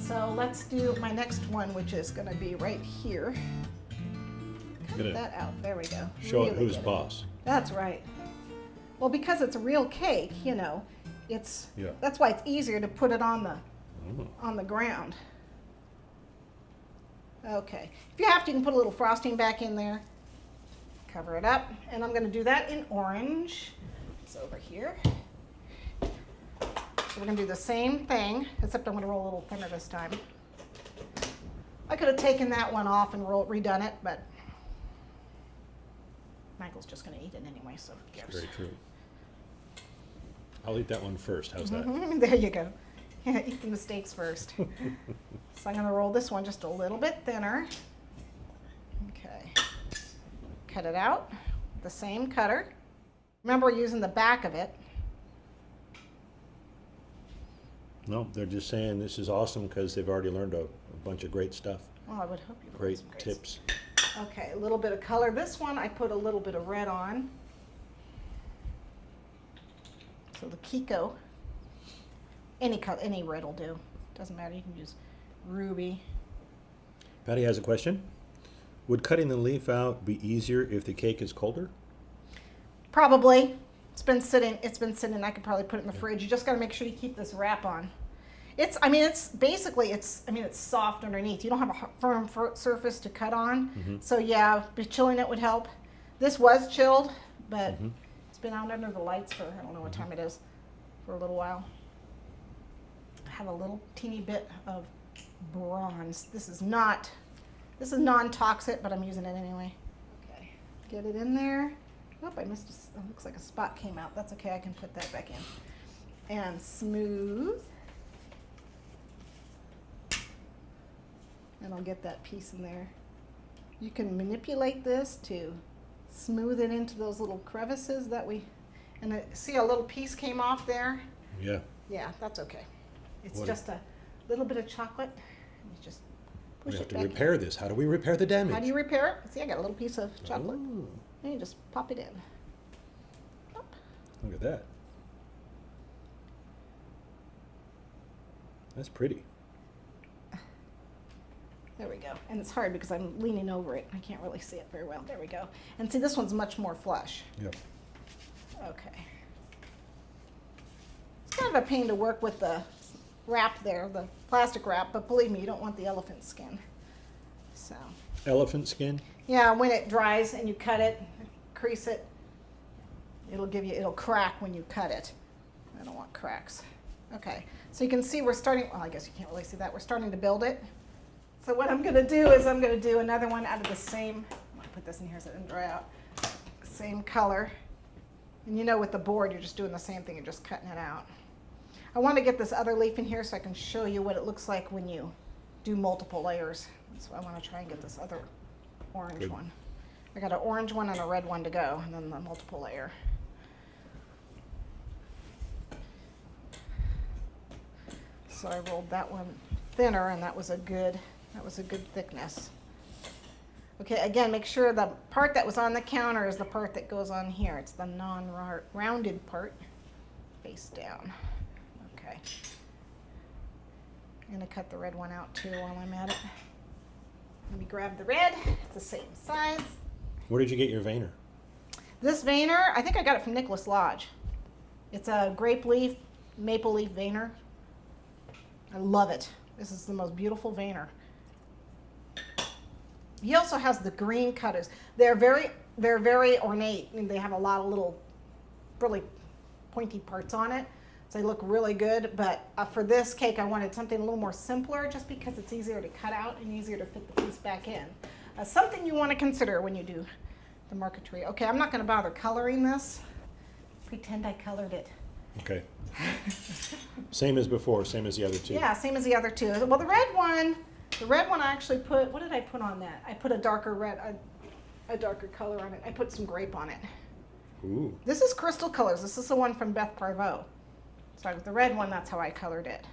So let's do my next one, which is going to be right here. Cut that out. There we go. Show it Really who's get boss. That's right. Well, because it's a real cake, you know, that's why it's easier to put it on the ground. Okay. If you have to, you can put a little frosting back in there. Cover it up, and I'm going to do that in orange. It's over here. So we're going to do the same thing, except I'm going to roll a little thinner this time. I could have taken that one off and redone it, but Michael's just going to eat it anyway, so who cares? Very true. I'll eat that one first. How's that? There you go. Yeah, eat the mistakes first. So I'm going to roll this one just a little bit thinner. Okay. Cut it out with the same cutter. Remember, we're using the back of it. No, they're just saying this is awesome because they've already learned a bunch of great stuff. Well, I would hope you learned Great some tips. Okay, a little bit of color. This one I put a little bit of red on. So the Kiko, any color, any red will do. Doesn't matter. You can use ruby. Patty has a question. Would cutting the leaf out be easier if the cake is colder? Probably. It's been sitting. I could probably put it in the fridge. You just got to make sure you keep this wrap on. It's soft underneath. You don't have a firm surface to cut on. So yeah, chilling it would help. This was chilled, but it's been out under the lights for, I don't know what time it is, for a little while. I have a little teeny bit of bronze. This is non-toxic, but I'm using it anyway. Okay, get it in there. Oh, I missed, it looks like a spot came out. That's okay, I can put that back in. And smooth. And I'll get that piece in there. You can manipulate this to smooth it into those little crevices that and see a little piece came off there? Yeah. Yeah, that's okay. It's just a little bit of chocolate. And you just push We it have to back repair this. How do we repair the damage? How do you repair it? See, I got a little piece of chocolate. Oh, And you just pop it in. Pop. look at that. That's pretty. There we go. And it's hard because I'm leaning over it. I can't really see it very well. There we go. And see, this one's much more flush. Yep. Okay. It's kind of a pain to work with the wrap there, the plastic wrap, but believe me, you don't want the elephant skin. So. Elephant skin? Yeah, when it dries and you cut it, crease it, it'll crack when you cut it. I don't want cracks. Okay, so you can see we're starting, well, I guess you can't really see that. We're starting to build it. So what I'm gonna do is I'm gonna do another one out of the same, I'm gonna put this in here so it doesn't dry out, same color. And you know with the board, you're just doing the same thing, you're just cutting it out. I want to get this other leaf in here so I can show you what it looks like when you do multiple layers. So I want to try and get this other orange one. I got an orange one and a red one to go, and then the multiple layer. So I rolled that one thinner, and that was a good thickness. Okay, again, make sure the part that was on the counter is the part that goes on here. It's the non-rounded part, face down. Okay. I'm gonna cut the red one out too while I'm at it. Let me grab the red. It's the same size. Where did you get your veiner? This veiner, I think I got it from Nicholas Lodge. It's a grape leaf, maple leaf veiner. I love it. This is the most beautiful veiner. He also has the green cutters. They're very ornate, and they have a lot of little, really pointy parts on it. So they look really good, but for this cake I wanted something a little more simpler just because it's easier to cut out and easier to fit the piece back in. Something you want to consider when you do the marquetry. Okay, I'm not going to bother coloring this. Pretend I colored it. Okay. Same as before, same as the other two. Yeah, same as the other two. Well, the red one I actually put, what did I put on that? I put a darker red, a darker color on it. I put some grape on it. Ooh. This is Crystal Colors. This is the one from Beth Parvo. So with the red one, that's how I colored it.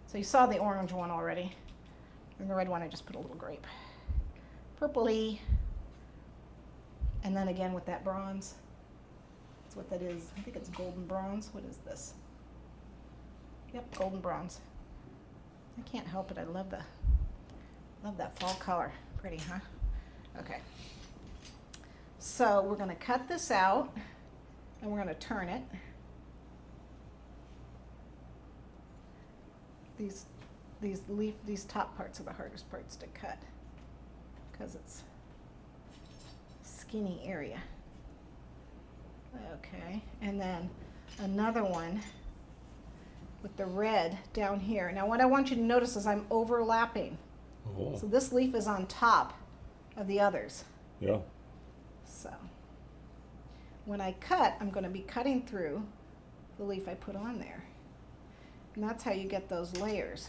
So you saw the orange one already. And the red one, I just put a little grape. Purpley. And then again with that bronze. That's what that is. I think it's golden bronze. What is this? Yep, golden bronze. I can't help it. I love that fall color. Pretty, huh? Okay. So we're going to cut this out and we're going to turn it. These top parts are the hardest parts to cut because it's skinny area. Okay, and then another one with the red down here. Now what I want you to notice is I'm overlapping. Oh. So this leaf is on top of the others. Yeah. So when I cut, I'm going to be cutting through the leaf I put on there. And that's how you get those layers.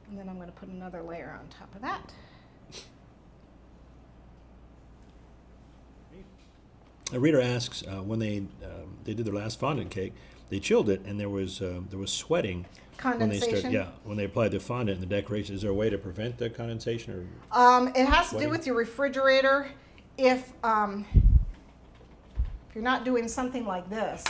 And then I'm going to put another layer on top of that. A reader asks, when they did their last fondant cake, they chilled it and there was sweating. Condensation? When they applied the fondant and the decoration. Is there a way to prevent the condensation? It has to do Sweating? with your refrigerator. If you're not doing something like this,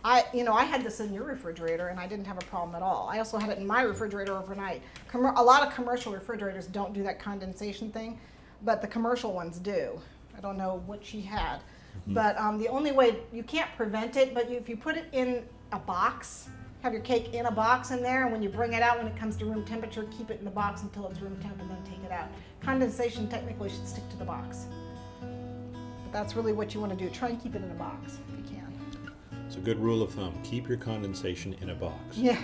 I had this in your refrigerator and I didn't have a problem at all. I also had it in my refrigerator overnight. A lot of commercial refrigerators don't do that condensation thing, but the commercial ones do. I don't know what she had, but the only way, you can't prevent it, but if you put it in a box, have your cake in a box in there, and when you bring it out, when it comes to room temperature, keep it in the box until it's room temp and then take it out. Condensation technically should stick to the box. But that's really what you want to do. Try and keep it in a box if you can. It's a good rule of thumb. Keep your condensation in a box. Yeah.